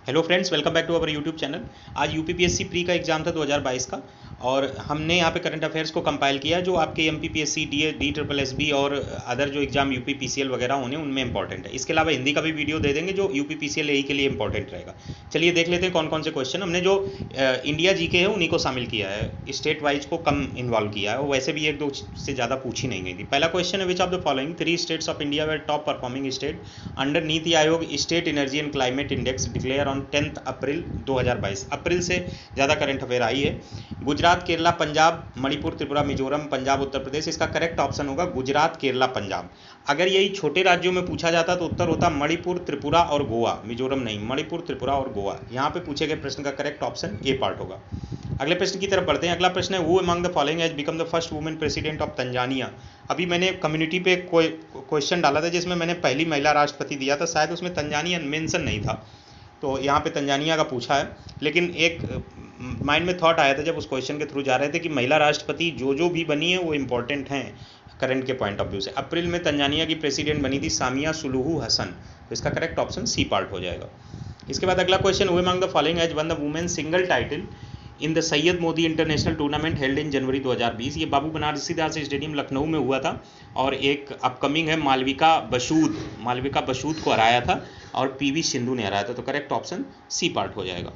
Hello friends, welcome back to our YouTube channel. आज UPPSC pre का exam था 2022 का, और हमने यहाँ पे करंट अफेयर्स को कंपाइल किया जो आपके एमपीपीएससी डी और अदर जो एग्जाम यूपीपीसीएल वगैरह होने उनमें इंपॉर्टेंट है। इसके अलावा हिंदी का भी वीडियो दे देंगे जो यूपीपीसीएल यही के लिए इंपॉर्टेंट रहेगा। चलिए देख लेते हैं कौन कौन से क्वेश्चन हमने जो इंडिया जीके है उन्हीं को शामिल किया है, स्टेट वाइज को कम इन्वॉल्व किया है, और वैसे भी एक दो से ज़्यादा पूछी नहीं गई थी। पहला क्वेश्चन है, which of the following 3 states of India were top performing state under NITI Aayog state energy and climate index declared on 10 April 2022। April से ज़्यादा करंट अफेयर आई है। गुजरात, केरला, पंजाब, मणिपुर, त्रिपुरा, मिजोरम, पंजाब, उत्तर प्रदेश। इसका करेक्ट ऑप्शन होगा गुजरात, केरला, पंजाब। अगर यही छोटे राज्यों में पूछा जाता तो उत्तर होता मणिपुर, त्रिपुरा और गोवा, मिजोरम नहीं, मणिपुर, त्रिपुरा और गोवा। यहाँ पे पूछे गए प्रश्न का करेक्ट ऑप्शन ए पार्ट होगा। अगले प्रश्न की तरफ बढ़ते हैं। अगला प्रश्न है, who among the following has become the first women president of Tanzania. अभी मैंने कम्युनिटी पे कोई क्वेश्चन डाला था जिसमें मैंने पहली महिला राष्ट्रपति दिया था, शायद उसमें तंजानिया मेंशन नहीं था, तो यहाँ पे तंजानिया का पूछा है। लेकिन एक माइंड में थॉट आया था जब उस क्वेश्चन के थ्रू जा रहे थे कि महिला राष्ट्रपति जो भी बनी है वो इम्पोर्टेंट हैं करंट के पॉइंट ऑफ व्यू से। अप्रैल में तंजानिया की प्रेसिडेंट बनी थी सामिया सुलूहू हसन, तो इसका करेक्ट ऑप्शन सी पार्ट हो जाएगा। इसके बाद अगला question, who among the following has won the women single title in the Syed Modi international tournament held in January 2020। ये बाबू बनारसीदास स्टेडियम लखनऊ में हुआ था, और एक अपकमिंग है मालविका बसूद को हराया था, और पीवी सिंधु ने हराया था, तो करेक्ट ऑप्शन सी पार्ट हो जाएगा।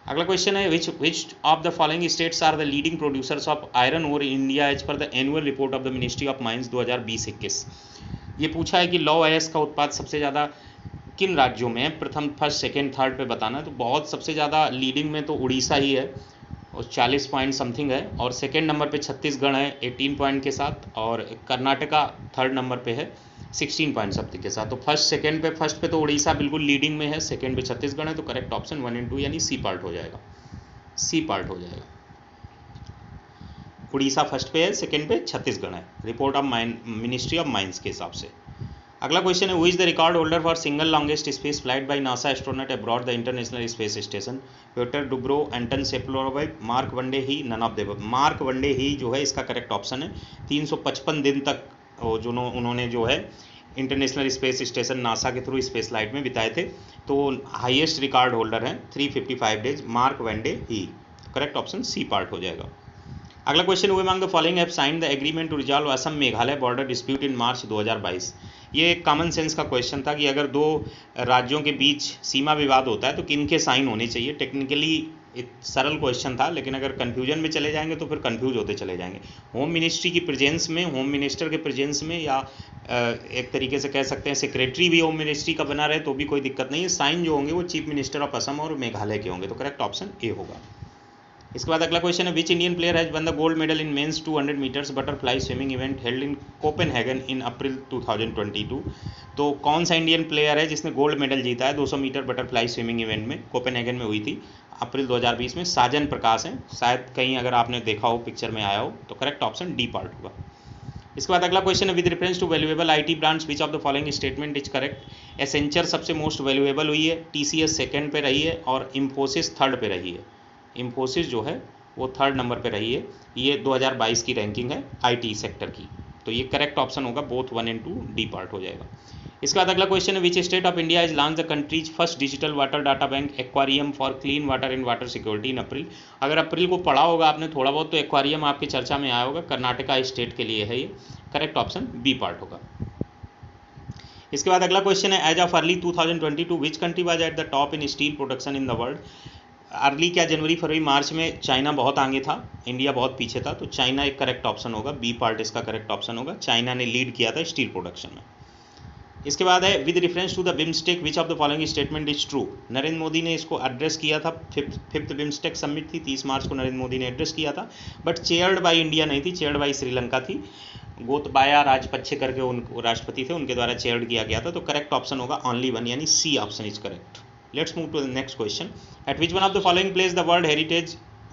अगला क्वेश्चन है, which of the following states are the leading producers of iron ore India as per the annual report of the ministry of mines 2020-21। ये पूछा है कि लौह अयस्क का उत्पाद सबसे ज़्यादा किन राज्यों में है, प्रथम, फर्स्ट, सेकेंड, थर्ड पे बताना है। तो बहुत सबसे ज़्यादा लीडिंग में तो उड़ीसा ही है और 40 पॉइंट समथिंग है, और सेकेंड नंबर पे छत्तीसगढ़ है 18 पॉइंट के साथ, और कर्नाटका थर्ड नंबर पे है 16 पॉइंट समथिंग के साथ। तो फर्स्ट पे तो उड़ीसा बिल्कुल लीडिंग में है, सेकेंड पे छत्तीसगढ़ है, तो करेक्ट ऑप्शन 1 और 2 यानी सी पार्ट हो जाएगा। सी पार्ट हो जाएगा। उड़ीसा फर्स्ट पे है, सेकेंड पे छत्तीसगढ़ है, report of ministry of mines के हिसाब से। अगला क्वेश्चन है, who is the record holder for single longest space flight by NASA astronaut abroad the international space station, Pyotr Dubrov, Anton Shkaplerov, Mark Vande Hei, none of these. Mark Vande Hei जो है इसका correct option है। 355 दिन तक जो उन्होंने जो है इंटरनेशनल स्पेस स्टेशन नासा के थ्रू स्पेस फ्लाइट में बिताए थे, तो हाईएस्ट रिकॉर्ड होल्डर हैं 355 days, Mark Vande Hei. Correct option C part हो जाएगा। अगला question, who among the following have signed the agreement to resolve Assam Meghalaya border dispute in March 2022। ये एक कॉमन सेंस का क्वेश्चन था कि अगर दो राज्यों के बीच सीमा विवाद होता है तो किन के साइन होने चाहिए। टेक्निकली एक सरल क्वेश्चन था, लेकिन अगर कन्फ्यूजन में चले जाएंगे तो फिर कन्फ्यूज होते चले जाएंगे। होम मिनिस्ट्री की प्रेजेंस में, होम मिनिस्टर के प्रेजेंस में, या एक तरीके से कह सकते हैं सेक्रेटरी भी होम मिनिस्ट्री का बना रहे तो भी कोई दिक्कत नहीं है। साइन जो होंगे वो चीफ मिनिस्टर ऑफ असम और मेघालय के होंगे, तो करेक्ट ऑप्शन ए होगा। इसके बाद अगला क्वेश्चन है, which Indian player has won the gold medal in men's 200 metres butterfly swimming event held in Copenhagen in April 2022। तो कौन सा इंडियन प्लेयर है जिसने गोल्ड मेडल जीता है 200 मीटर बटरफ्लाई स्विमिंग इवेंट में, कोपेनहेगन में हुई थी अप्रैल 2020 में? साजन प्रकाश है, शायद कहीं अगर आपने देखा हो, पिक्चर में आया हो, तो करेक्ट ऑप्शन डी पार्ट होगा। इसके बाद अगला क्वेश्चन है, with reference to valuable IT brands which of the following statement is correct. Accenture सबसे मोस्ट वैल्यूएबल हुई है, टीसीएस सेकंड पे रही है, और इंफोसिस थर्ड पे रही है। इंफोसिस जो है वो थर्ड नंबर पे रही है। ये 2022 की रैंकिंग है आईटी सेक्टर की, तो ये करेक्ट ऑप्शन होगा, बोथ 1 और 2 डी पार्ट हो जाएगा। इसके बाद अगला क्वेश्चन है, which state of India is launch the country's first digital water data bank aquarium for clean water and water security in April. अगर अप्रैल को पढ़ा होगा आपने थोड़ा बहुत तो एक्वारियम आपकी चर्चा में आया होगा, कर्नाटका स्टेट के लिए है ये, करेक्ट ऑप्शन बी पार्ट होगा। इसके बाद अगला क्वेश्चन है, as of early 2022 which country was at the top in steel production in the world. Early क्या, जनवरी, फरवरी, मार्च में चाइना बहुत आगे था, इंडिया बहुत पीछे था, तो चाइना एक करेक्ट ऑप्शन होगा, बी पार्ट इसका करेक्ट ऑप्शन होगा। चाइना ने लीड किया था स्टील प्रोडक्शन में। इसके बाद है, with reference to the BIMSTEC which of the following statement is true. Narendra Modi ने इसको एड्रेस किया था, फिफ्थ बिम्स्टेक समिट थी, 30 मार्च को नरेंद्र मोदी ने एड्रेस किया था, बट चेयर्ड बाय इंडिया नहीं थी, चेयर्ड बाय श्रीलंका थी। गोतबाया राजपक्षे करके उनको राष्ट्रपति थे, उनके द्वारा चेयर्ड किया गया था, तो करेक्ट ऑप्शन होगा ओनली 1 यानी C option is correct. Let's move to the next question. At which one of the following place the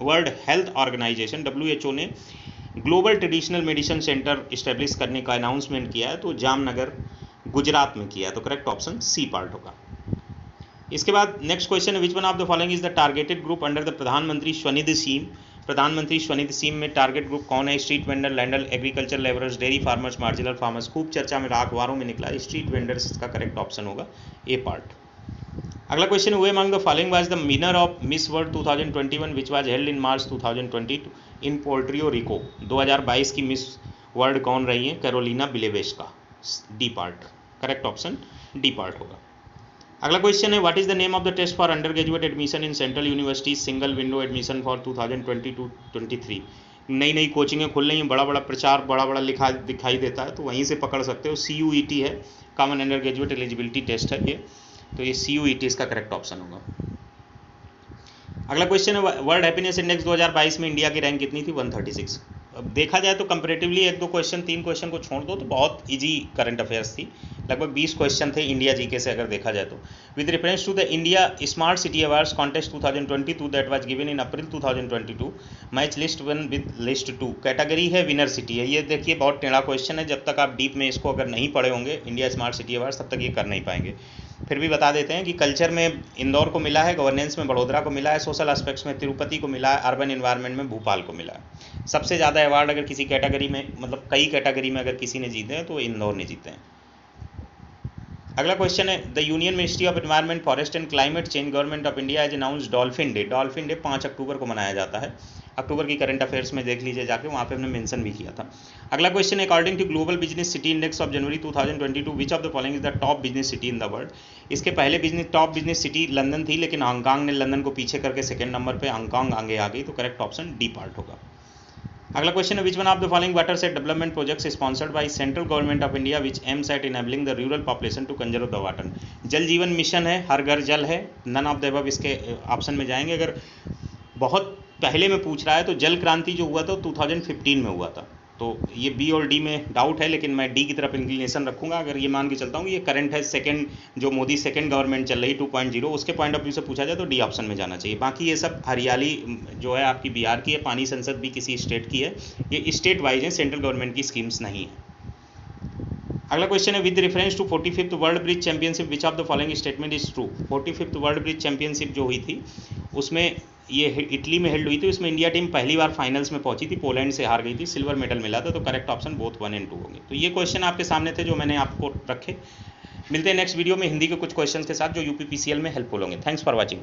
World Health Organization WHO ने global traditional medicine centre establish करने का announcement किया है? तो जामनगर, गुजरात में किया है, तो करेक्ट ऑप्शन सी पार्ट होगा। इसके बाद नेक्स्ट क्वेश्चन है, which one of the following is the targeted group under the प्रधानमंत्री स्वनिधि स्कीम। प्रधानमंत्री स्वनिधि स्कीम में टारगेट ग्रुप कौन है? Street vendor, lander, agriculture labourers, dairy farmers, marginal farmers. खूब चर्चा में रहा, अखबारों में निकला, स्ट्रीट वेंडर्स इसका करेक्ट ऑप्शन होगा, ए पार्ट। अगला क्वेश्चन है, among the following was the winner of miss world 2021 which was held in March 2022 in पोर्ट्रियो Rico. 2022 की मिस वर्ल्ड कौन रही है? Karolina Bielawska. D part, correct option D part होगा। अगला क्वेश्चन है, what is the name of the test for undergraduate admission in central university single window admission for 2022-23। नई नई कोचिंगें खुल रही हैं, बड़ा बड़ा प्रचार बड़ा बड़ा लिखा दिखाई देता है, तो वहीं से पकड़ सकते हो। CUET है, common undergraduate eligibility test है ये, तो ये CUET इसका करेक्ट ऑप्शन होगा। अगला क्वेश्चन है, वर्ल्ड हैप्पीनेस इंडेक्स 2022 में इंडिया की रैंक कितनी थी? 136। अब देखा जाए तो कंपेरेटिवली एक दो क्वेश्चन, 3 क्वेश्चन को छोड़ दो तो बहुत इजी करंट अफेयर्स थी। लगभग 20 क्वेश्चन थे इंडिया जीके से अगर देखा जाए तो। With reference to the India smart city awards contest 2022 that was given in April 2022, match list 1 with list 2, category है विनर सिटी है। ये देखिए बहुत टेढ़ा क्वेश्चन है, जब तक आप डीप में इसको अगर नहीं पढ़े होंगे इंडिया स्मार्ट सिटी अवार्ड्स तब तक ये कर नहीं पाएंगे। फिर भी बता देते हैं कि कल्चर में इंदौर को मिला है, गवर्नेंस में बड़ोदरा को मिला है, सोशल एस्पेक्ट्स में तिरुपति को मिला है, अर्बन एनवायरनमेंट में भोपाल को मिला है। सबसे ज़्यादा अवार्ड अगर किसी कैटेगरी में, मतलब कई कैटेगरी में अगर किसी ने जीते हैं तो इंदौर ने जीते हैं। अगला क्वेश्चन है, the union ministry of environment forest and climate change government of India has announced dolphin day. Dolphin day 5 October को मनाया जाता है। अक्टूबर की करंट अफेयर्स में देख लीजिए जाके, वहाँ पे हमने मेंशन भी किया था। अगला क्वेश्चन है, according to global business city index of January 2022 which of the following is the top business city in the world. इसके पहले टॉप बिजनेस सिटी लंदन थी, लेकिन हांगकांग ने लंदन को पीछे करके सेकंड नंबर पे हांगकांग आगे आ गई, तो करेक्ट ऑप्शन डी पार्ट होगा। अगला क्वेश्चन है, which one of the following watershed development projects sponsored by central government of India which aims at enabling the rural population to conserve the water. Jal Jeevan mission है, हर घर जल है, none of the above इसके option में जाएंगे। अगर बहुत पहले में पूछ रहा है तो जल क्रांति जो हुआ था 2015 में हुआ था, तो ये बी और डी में डाउट है, लेकिन मैं डी की तरफ इंक्लिनेशन रखूंगा। अगर ये मान के चलता हूँ ये करंट है, सेकंड जो मोदी सेकंड गवर्नमेंट चल रही 2.0, उसके पॉइंट ऑफ व्यू से पूछा जाए तो डी ऑप्शन में जाना चाहिए। बाकी ये सब हरियाली जो है आपकी बिहार की है, पानी संसद भी किसी स्टेट की है, ये स्टेट वाइज है, सेंट्रल गवर्नमेंट की स्कीम्स नहीं है। अगला क्वेश्चन है, with reference to 45th world bridge championship which of the following statement is true. 45th world bridge championship जो हुई थी उसमें ये इटली में हेल्ड हुई थी, उसमें इंडिया टीम पहली बार फाइनल्स में पहुंची थी, पोलैंड से हार गई थी, सिल्वर मेडल मिला था, तो करेक्ट ऑप्शन बोथ 1 और 2 होंगे। तो ये क्वेश्चन आपके सामने थे जो मैंने आपको रखे। मिलते हैं नेक्स्ट वीडियो में हिंदी के कुछ क्वेश्चन के साथ जो UPPCL में हेल्पफुल होंगे। Thanks for watching.